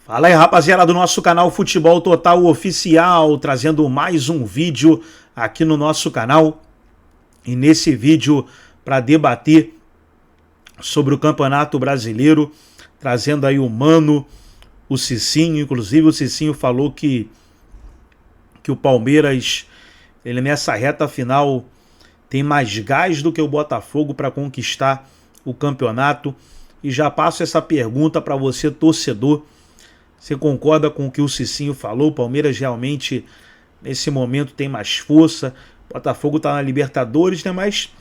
Fala aí, rapaziada do nosso canal Futebol Total Oficial, trazendo mais um vídeo aqui no nosso canal. E nesse vídeo, para debater sobre o Campeonato Brasileiro, trazendo aí o Mano, o Cicinho. Inclusive o Cicinho falou que o Palmeiras, ele nessa reta final, tem mais gás do que o Botafogo para conquistar o campeonato. E já passo essa pergunta para você, torcedor. Você concorda com o que o Cicinho falou? O Palmeiras realmente, nesse momento, tem mais força. O Botafogo está na Libertadores, né? Mas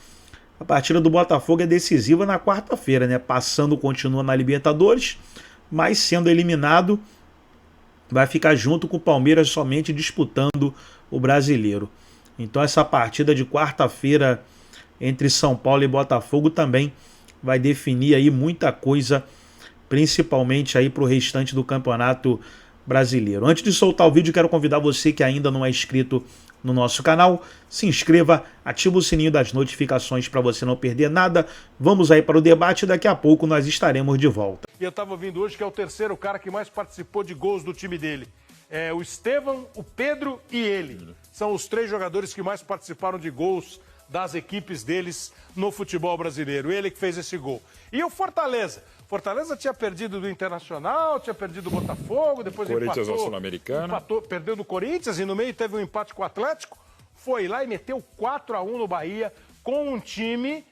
a partida do Botafogo é decisiva na quarta-feira, né? Passando, continua na Libertadores, mas sendo eliminado, vai ficar junto com o Palmeiras somente disputando o Brasileiro. Então essa partida de quarta-feira entre São Paulo e Botafogo também vai definir aí muita coisa, principalmente aí para o restante do Campeonato Brasileiro. Antes de soltar o vídeo, quero convidar você que ainda não é inscrito no nosso canal, se inscreva, ativa o sininho das notificações para você não perder nada. Vamos aí para o debate, daqui a pouco nós estaremos de volta. E eu estava ouvindo hoje que é o terceiro cara que mais participou de gols do time dele. É o Estevão, o Pedro e ele. São os três jogadores que mais participaram de gols das equipes deles no futebol brasileiro. Ele que fez esse gol. E o Fortaleza? Fortaleza tinha perdido do Internacional, tinha perdido do Botafogo, depois Corinthians empatou, Sul-Americana. Perdeu do Corinthians e no meio teve um empate com o Atlético. Foi lá e meteu 4-1 no Bahia com um time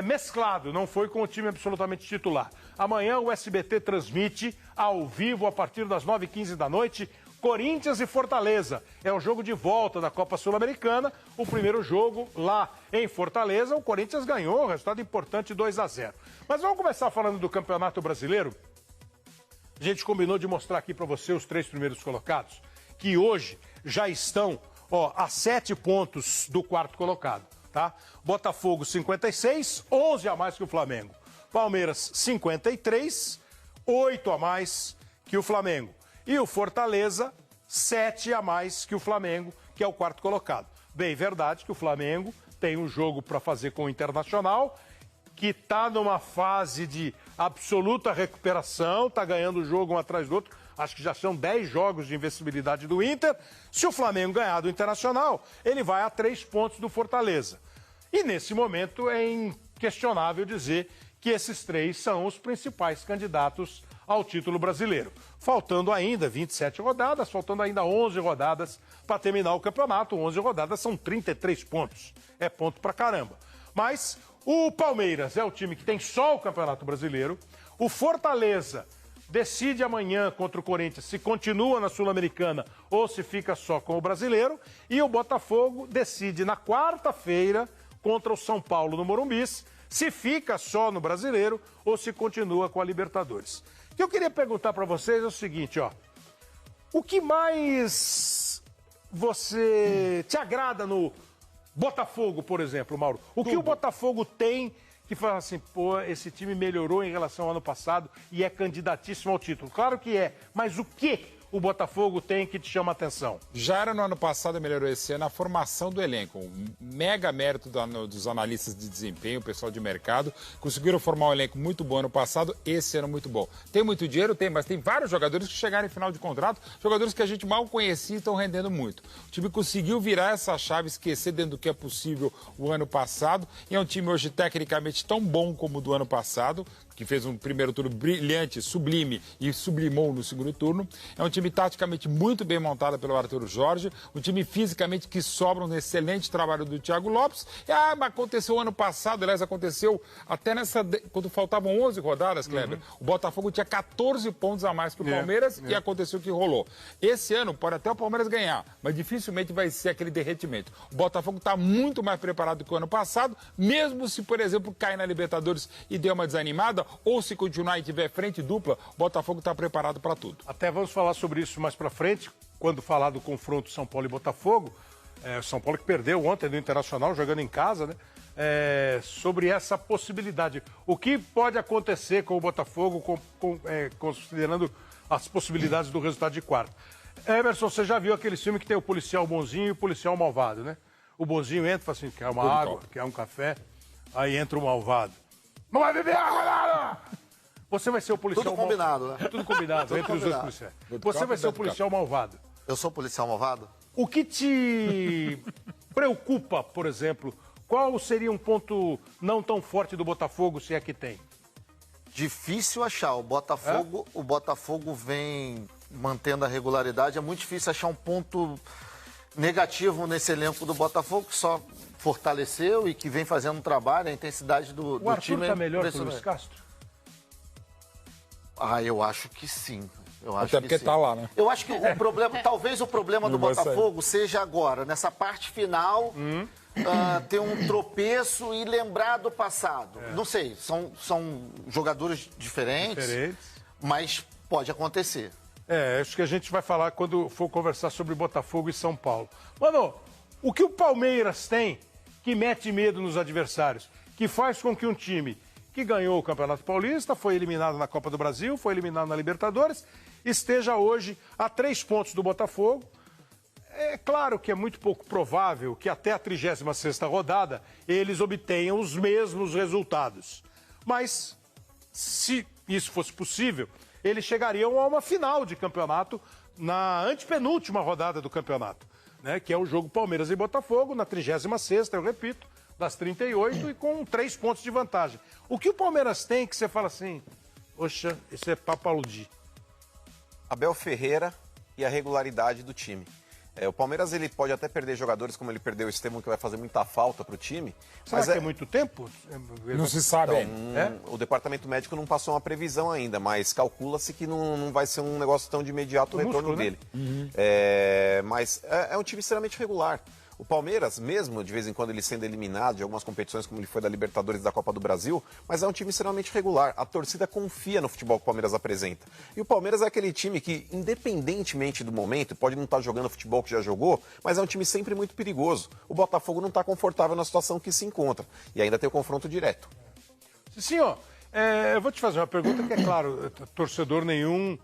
mesclado, não foi com o time absolutamente titular. Amanhã o SBT transmite ao vivo a partir das 9h15 da noite, Corinthians e Fortaleza. É o jogo de volta da Copa Sul-Americana. O primeiro jogo lá em Fortaleza, o Corinthians ganhou, resultado importante, 2-0. Mas vamos começar falando do Campeonato Brasileiro. A gente combinou de mostrar aqui para você os três primeiros colocados, que hoje já estão a 7 pontos do quarto colocado, tá? Botafogo 56, 11 a mais que o Flamengo. Palmeiras 53, 8 a mais que o Flamengo. E o Fortaleza, 7 a mais que o Flamengo, que é o quarto colocado. Bem, verdade que o Flamengo tem um jogo para fazer com o Internacional, que está numa fase de absoluta recuperação, está ganhando o jogo um atrás do outro. Acho que já são 10 jogos de invencibilidade do Inter. Se o Flamengo ganhar do Internacional, ele vai a 3 pontos do Fortaleza. E nesse momento é inquestionável dizer que esses três são os principais candidatos ao título brasileiro. Faltando ainda 27 rodadas, faltando ainda 11 rodadas para terminar o campeonato. 11 rodadas são 33 pontos. É ponto pra caramba. Mas o Palmeiras é o time que tem só o Campeonato Brasileiro. O Fortaleza decide amanhã contra o Corinthians se continua na Sul-Americana ou se fica só com o Brasileiro. E o Botafogo decide na quarta-feira contra o São Paulo no Morumbi se fica só no Brasileiro ou se continua com a Libertadores. O que eu queria perguntar para vocês é o seguinte, o que mais você te agrada no Botafogo, por exemplo, Mauro? O que o Botafogo tem que fala assim, pô, esse time melhorou em relação ao ano passado e é candidatíssimo ao título? Claro que é, mas o que o Botafogo tem que te chama a atenção? Já era no ano passado e melhorou esse ano a formação do elenco. Um mega mérito dos analistas de desempenho, o pessoal de mercado. Conseguiram formar um elenco muito bom ano passado, esse ano muito bom. Tem muito dinheiro? Tem, mas tem vários jogadores que chegaram em final de contrato, jogadores que a gente mal conhecia e estão rendendo muito. O time conseguiu virar essa chave, esquecer dentro do que é possível o ano passado. E é um time hoje tecnicamente tão bom como o do ano passado, que fez um primeiro turno brilhante, sublime e sublimou no segundo turno. É um time taticamente muito bem montado pelo Arthur Jorge, um time fisicamente que sobra, um excelente trabalho do Thiago Lopes. Mas aconteceu ano passado, aliás, aconteceu até quando faltavam 11 rodadas, Kleber. O Botafogo tinha 14 pontos a mais que o Palmeiras e aconteceu que rolou. Esse ano pode até o Palmeiras ganhar, mas dificilmente vai ser aquele derretimento. O Botafogo está muito mais preparado que o ano passado, mesmo se, por exemplo, cair na Libertadores e der uma desanimada, ou se continuar e tiver frente dupla, o Botafogo está preparado para tudo. Até vamos falar sobre isso mais para frente, quando falar do confronto São Paulo e Botafogo. São Paulo que perdeu ontem do Internacional, jogando em casa, né? Sobre essa possibilidade. O que pode acontecer com o Botafogo, considerando as possibilidades do resultado de quarta? Emerson, você já viu aquele filme que tem o policial bonzinho e o policial malvado, né? O bonzinho entra e fala assim, quer uma água, quer um café, aí entra o malvado. Não vai beber água, nada! Você vai ser o policial Tudo combinado, malvado. né? Tudo combinado, Tudo entre os dois policiais. Você vai ser o policial malvado. Eu sou policial malvado? O que te preocupa, por exemplo, qual seria um ponto não tão forte do Botafogo, se é que tem? Difícil achar. O Botafogo vem mantendo a regularidade. É muito difícil achar um ponto negativo nesse elenco do Botafogo, que só fortaleceu e que vem fazendo um trabalho. A intensidade do time... O Arthur está melhor que o Luiz Castro? Eu acho que sim. Até porque tá lá, né? Eu acho que o problema, talvez o problema do Botafogo seja agora, nessa parte final, ter um tropeço e lembrar do passado. Não sei, são jogadores diferentes, mas pode acontecer. Acho que a gente vai falar quando for conversar sobre Botafogo e São Paulo. Mano, o que o Palmeiras tem que mete medo nos adversários, que faz com que um time que ganhou o Campeonato Paulista, foi eliminado na Copa do Brasil, foi eliminado na Libertadores, esteja hoje a 3 pontos do Botafogo. É claro que é muito pouco provável que até a 36ª rodada eles obtenham os mesmos resultados. Mas, se isso fosse possível, eles chegariam a uma final de campeonato na antepenúltima rodada do campeonato, né, que é o jogo Palmeiras e Botafogo, na 36ª, eu repito, das 38 e com 3 pontos de vantagem. O que o Palmeiras tem que você fala assim, poxa, isso é papo aludir? Abel Ferreira e a regularidade do time. O Palmeiras ele pode até perder jogadores, como ele perdeu o Estevam, que vai fazer muita falta para o time. Será mas que é muito tempo? Não se sabe ainda. O departamento médico não passou uma previsão ainda, mas calcula-se que não vai ser um negócio tão de imediato o retorno dele. Mas é um time extremamente regular. O Palmeiras, mesmo de vez em quando ele sendo eliminado de algumas competições, como ele foi da Libertadores e da Copa do Brasil, mas é um time extremamente regular. A torcida confia no futebol que o Palmeiras apresenta. E o Palmeiras é aquele time que, independentemente do momento, pode não estar jogando futebol que já jogou, mas é um time sempre muito perigoso. O Botafogo não está confortável na situação que se encontra. E ainda tem o confronto direto. Senhor, eu vou te fazer uma pergunta que, é claro, torcedor nenhum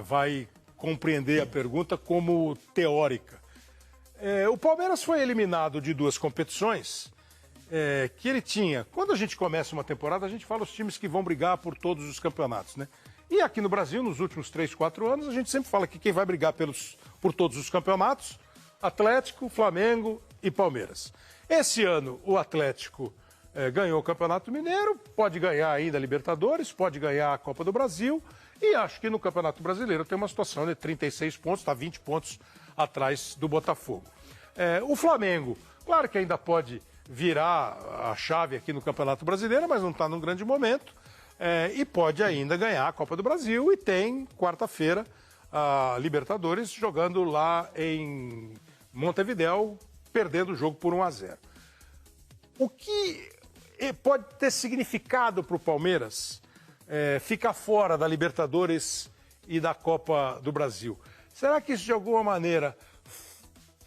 vai compreender a pergunta como teórica. O Palmeiras foi eliminado de 2 competições que ele tinha. Quando a gente começa uma temporada, a gente fala os times que vão brigar por todos os campeonatos, né? E aqui no Brasil, nos últimos 3, 4 anos, a gente sempre fala que quem vai brigar por todos os campeonatos, Atlético, Flamengo e Palmeiras. Esse ano, o Atlético ganhou o Campeonato Mineiro, pode ganhar ainda a Libertadores, pode ganhar a Copa do Brasil, e acho que no Campeonato Brasileiro tem uma situação de 36 pontos, está 20 pontos atrás do Botafogo. O Flamengo, claro que ainda pode virar a chave aqui no Campeonato Brasileiro, mas não está num grande momento, e pode ainda ganhar a Copa do Brasil, e tem quarta-feira a Libertadores jogando lá em Montevidéu, perdendo o jogo por 1-0. O que pode ter significado para o Palmeiras ficar fora da Libertadores e da Copa do Brasil? Será que isso de alguma maneira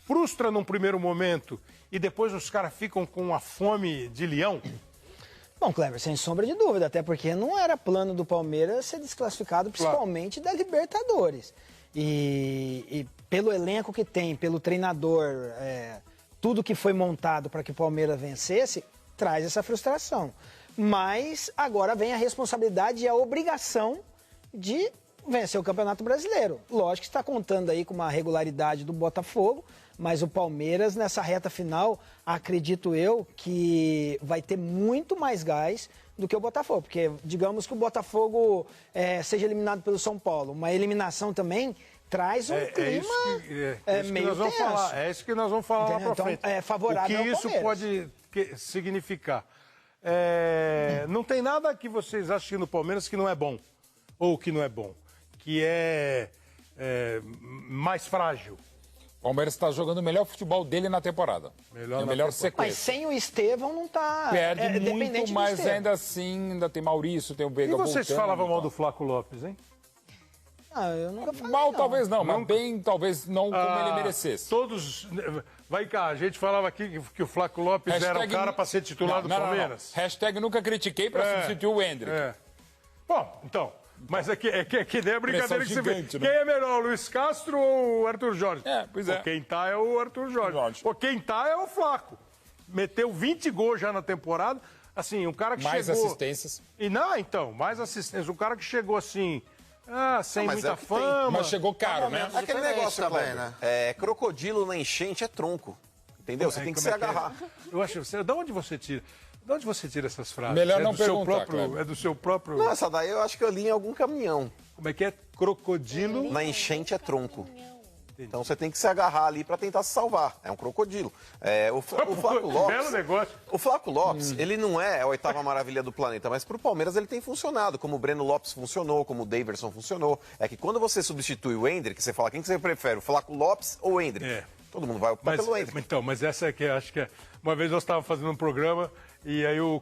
frustra num primeiro momento e depois os caras ficam com a fome de leão? Bom, Cleber, sem sombra de dúvida, até porque não era plano do Palmeiras ser desclassificado principalmente da Libertadores. E pelo elenco que tem, pelo treinador, tudo que foi montado para que o Palmeiras vencesse, traz essa frustração. Mas agora vem a responsabilidade e a obrigação de vencer o Campeonato Brasileiro. Lógico que está contando aí com uma regularidade do Botafogo, mas o Palmeiras nessa reta final, acredito eu, que vai ter muito mais gás do que o Botafogo, porque digamos que o Botafogo seja eliminado pelo São Paulo, uma eliminação também traz um clima meio tenso. É isso que nós vamos falar lá para frente. É favorável o que ao isso pode significar? Não tem nada que vocês achem no Palmeiras que não é bom, ou que não é bom, que é mais frágil. O Palmeiras está jogando o melhor futebol dele na temporada. Melhor sequência. Mas sem o Estevão não está perde muito, mas ainda assim ainda tem Maurício, tem o Veiga. E vocês falavam mal do Flaco Lopes, hein? Eu nunca falei. Mal talvez não, mas bem talvez não como ele merecesse. Todos. Vai cá, a gente falava aqui que o Flaco Lopes era o cara para ser titular do Palmeiras. Não. Hashtag nunca critiquei para substituir o Hendrick. Bom, então. Mas é que nem a brincadeira que gigante, você vê. né? Quem é melhor, o Luiz Castro ou o Arthur Jorge? Pois é. Quem tá é o Arthur Jorge. Quem tá é o Flaco. Meteu 20 gols já na temporada. Assim, um cara que Mais chegou... assistências. E não, então, mais assistência. Um cara que chegou assim, sem mas é muita o que tem. fama. Mas chegou caro, né? momentos Aquele diferentes negócio também, também, né? né? Crocodilo na enchente é tronco. Entendeu? Você tem que se agarrar. Eu acho, de onde você tira? De onde você tira essas frases? Melhor é não do seu perguntar, próprio, Cleber. É do seu próprio... Não, essa daí eu acho que eu li em algum caminhão. Como é que é? Crocodilo... Na enchente é tronco. Então você tem que se agarrar ali para tentar se salvar. É um crocodilo. O Flávio Lopes. Belo negócio. O Flávio Lopes, ele não é a oitava maravilha do planeta, mas pro Palmeiras ele tem funcionado, como o Breno Lopes funcionou, como o Daverson funcionou. É que quando você substitui o Endrick, você fala quem que você prefere, o Flávio Lopes ou o Endrick? É. Todo mundo vai optar pelo Endrick. Então, mas essa é que acho que é... Uma vez eu estava fazendo um programa e aí o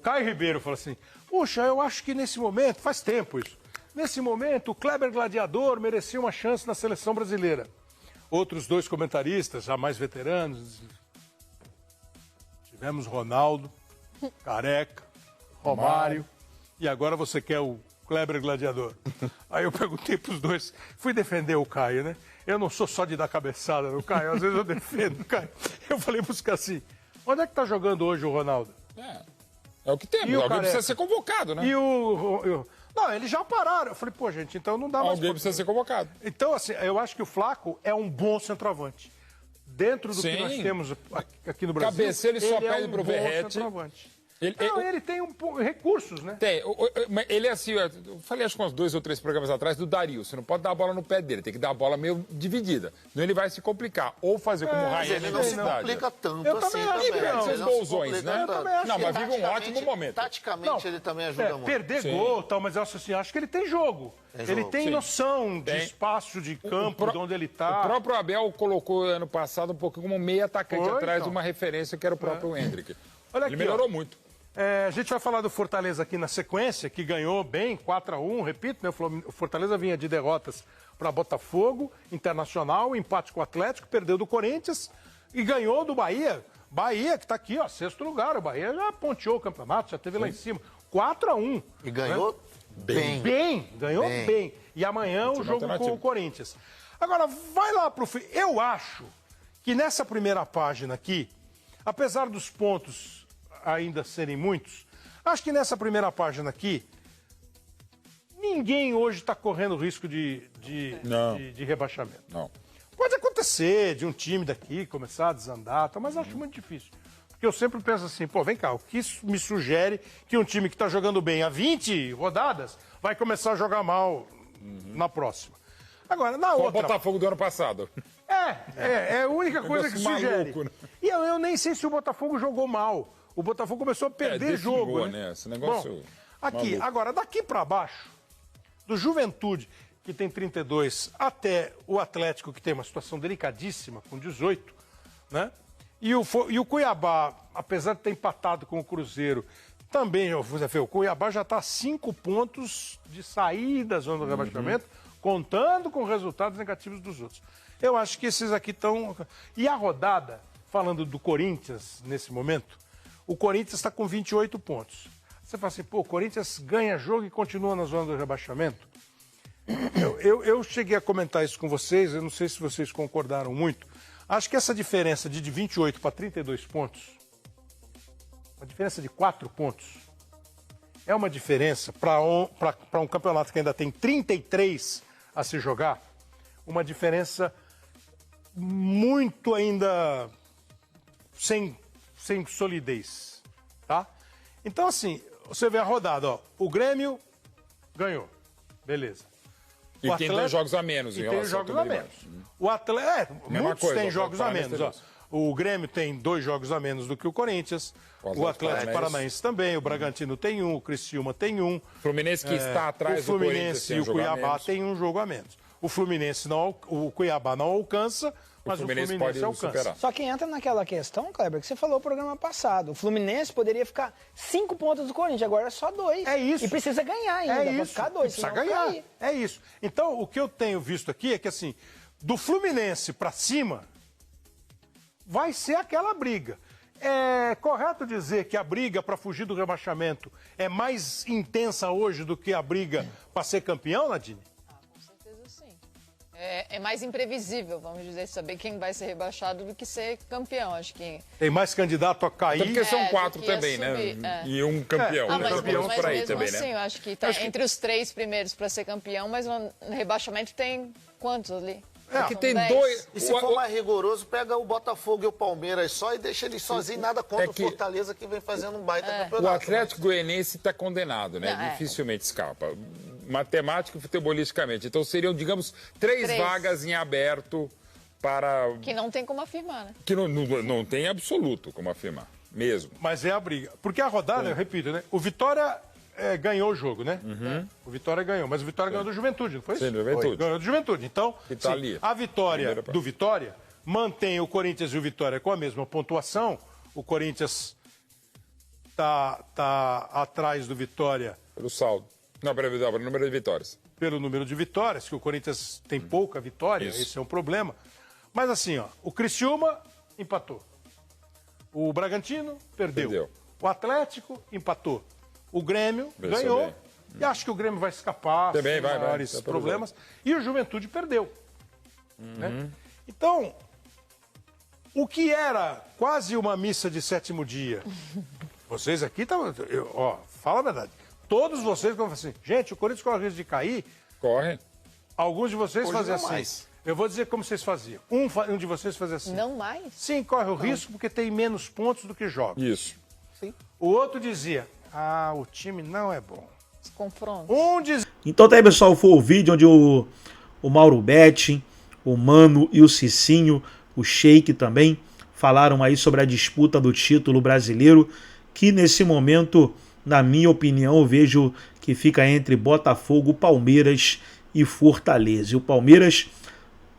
Caio Ribeiro falou assim, puxa, eu acho que nesse momento, faz tempo isso, nesse momento o Kleber Gladiador merecia uma chance na seleção brasileira. Outros dois comentaristas, já mais veteranos, tivemos Ronaldo, Careca, Romário, e agora você quer o Kleber Gladiador. Aí eu perguntei para os dois, fui defender o Caio, né? Eu não sou só de dar cabeçada no Caio, às vezes eu defendo o Caio. Eu falei para os caras assim, onde é que tá jogando hoje o Ronaldo? É o que temos, alguém precisa ser convocado, né? E não, eles já pararam. Eu falei, pô, gente, então não dá mais... Alguém precisa ser convocado. Então, assim, eu acho que o Flaco é um bom centroavante. Dentro do Sim. que nós temos aqui no Brasil, Cabeceira, ele só pede pro bom Verratti. centroavante. Ele, Ele tem recursos, né? Tem. Ele é assim, eu falei acho que uns 2 ou 3 programas atrás do Dario. Você não pode dar a bola no pé dele, tem que dar a bola meio dividida. Senão ele vai se complicar. Ou fazer como o Mas Raí ele na não se velocidade. complica tanto Eu assim também acho também. que não. Ele Seus não se bolsões, complica né? tanto. Não, mas vive um Taticamente- ótimo momento. Taticamente ele também ajuda muito. Perder Sim. gol e tal, mas eu acho que ele tem jogo. Ele tem sim. noção de Tem. espaço de campo, de onde ele tá. O próprio Abel colocou ano passado um pouquinho como meio atacante Foi, atrás então. de uma referência que era o próprio Hendrick. Olha Ele aqui, melhorou ó. muito. A gente vai falar do Fortaleza aqui na sequência, que ganhou bem, 4-1, repito, né? O Fortaleza vinha de derrotas para Botafogo, Internacional, empate com o Atlético, perdeu do Corinthians e ganhou do Bahia. Bahia, que está aqui, ó, 6º lugar. O Bahia já ponteou o campeonato, já teve lá em cima. 4-1. E ganhou bem. Ganhou bem. E amanhã o jogo com o Corinthians. Agora, vai lá pro fim. Eu acho que nessa primeira página aqui, apesar dos pontos ainda serem muitos, acho que nessa primeira página aqui, ninguém hoje está correndo risco de rebaixamento. Não. Pode acontecer de um time daqui começar a desandar, tá, mas acho muito difícil. Porque eu sempre penso assim, pô, vem cá, o que isso me sugere que um time que está jogando bem há 20 rodadas vai começar a jogar mal na próxima. Agora, na Foi o outra... Botafogo do ano passado. É a única coisa que Negócio sugere. maluco, né? E eu nem sei se o Botafogo jogou mal. O Botafogo começou a perder jogo, defingou, né? Esse negócio Bom, aqui, maluco. agora, daqui para baixo, do Juventude, que tem 32, até o Atlético, que tem uma situação delicadíssima, com 18, né? E o Cuiabá, apesar de ter empatado com o Cruzeiro, também, o Cuiabá já está a 5 pontos de sair da zona do rebaixamento, contando com resultados negativos dos outros. Eu acho que esses aqui estão... E a rodada, falando do Corinthians nesse momento, o Corinthians está com 28 pontos. Você fala assim, pô, o Corinthians ganha jogo e continua na zona do rebaixamento? Eu cheguei a comentar isso com vocês, eu não sei se vocês concordaram muito. Acho que essa diferença de 28 para 32 pontos, uma diferença de 4 pontos, é uma diferença para um campeonato que ainda tem 33 a se jogar, uma diferença muito ainda sem solidez, tá? Então, assim, você vê a rodada, ó, o Grêmio ganhou, beleza. E tem 2 jogos a menos em relação ao jogos a menos. O Atlético, muitos coisa, têm o jogos a Paranaense menos. Ó. tem O Grêmio tem 2 jogos a menos do que o Corinthians. O Atlético Paranaense também. O Bragantino tem 1. O Criciúma tem 1. O Fluminense que está atrás do Corinthians. O Fluminense e o Cuiabá têm 1 jogo a menos. O Fluminense não, o Cuiabá não alcança, mas o Fluminense pode alcança. superar. Só que entra naquela questão, Kleber, que você falou no programa passado. O Fluminense poderia ficar 5 pontos do Corinthians, agora é só 2. É isso. E precisa ganhar ainda, É pra isso. ficar 2. Precisa ganhar. É isso. Então, o que eu tenho visto aqui é que, assim, do Fluminense para cima, vai ser aquela briga. É correto dizer que a briga para fugir do rebaixamento é mais intensa hoje do que a briga para ser campeão, Nadine? Com certeza sim. É mais imprevisível, vamos dizer, saber quem vai ser rebaixado do que ser campeão. Acho que. Tem mais candidato a cair. Até porque são 4 do que também, subir, né? E um campeão, Ah, né? mas, Campeão mas por aí mesmo também, assim, né? eu acho que tá entre os 3 primeiros para ser campeão, mas no rebaixamento tem quantos ali? Aqui tem 10. 2. E se for mais rigoroso, pega o Botafogo e o Palmeiras só e deixa eles sozinhos, nada contra o Fortaleza que vem fazendo um baita campeonato. O Atlético Goianiense está condenado, né? Não, Dificilmente escapa. Matemática e futebolisticamente. Então seriam, digamos, 3 vagas em aberto para... Que não tem como afirmar, né? Que não tem absoluto como afirmar, mesmo. Mas é a briga. Porque a rodada, eu repito, né? O Vitória ganhou o jogo, né? O Vitória ganhou. Mas o Vitória ganhou do Juventude, não foi isso? Sim, do Juventude. Ganhou do Juventude. Então, tá ali. a vitória do Vitória mantém o Corinthians e o Vitória com a mesma pontuação. O Corinthians tá atrás do Vitória Pelo saldo. Não, pelo número de vitórias. pelo número de vitórias, que o Corinthians tem pouca vitória, esse é um problema. Mas assim, ó, o Criciúma empatou. O Bragantino perdeu. O Atlético empatou. O Grêmio ganhou. Bem. E acho que o Grêmio vai escapar Também sem vai. maiores Tá problemas. E o Juventude perdeu. Né? Então, o que era quase uma missa de 7º dia, vocês aqui estavam... Fala a verdade. Todos vocês vão falar assim, gente, o Corinthians corre o risco de cair. Corre. Alguns de vocês Hoje faziam não assim. mais. Eu vou dizer como vocês faziam. Um de vocês fazia assim. Não mais? Sim, corre o risco porque tem menos pontos do que joga. Isso. O outro dizia, o time não é bom. Os confrontos. Um dizia... Então tá aí, pessoal, foi o vídeo onde o Mauro Betti, o Mano e o Cicinho, o Sheik também, falaram aí sobre a disputa do título brasileiro, que nesse momento, na minha opinião, eu vejo que fica entre Botafogo, Palmeiras e Fortaleza. E o Palmeiras,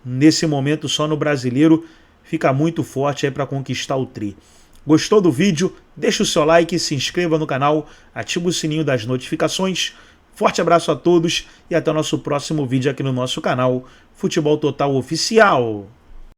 nesse momento, só no brasileiro, fica muito forte aí para conquistar o tri. Gostou do vídeo? Deixa o seu like, se inscreva no canal, ativa o sininho das notificações. Forte abraço a todos e até o nosso próximo vídeo aqui no nosso canal Futebol Total Oficial.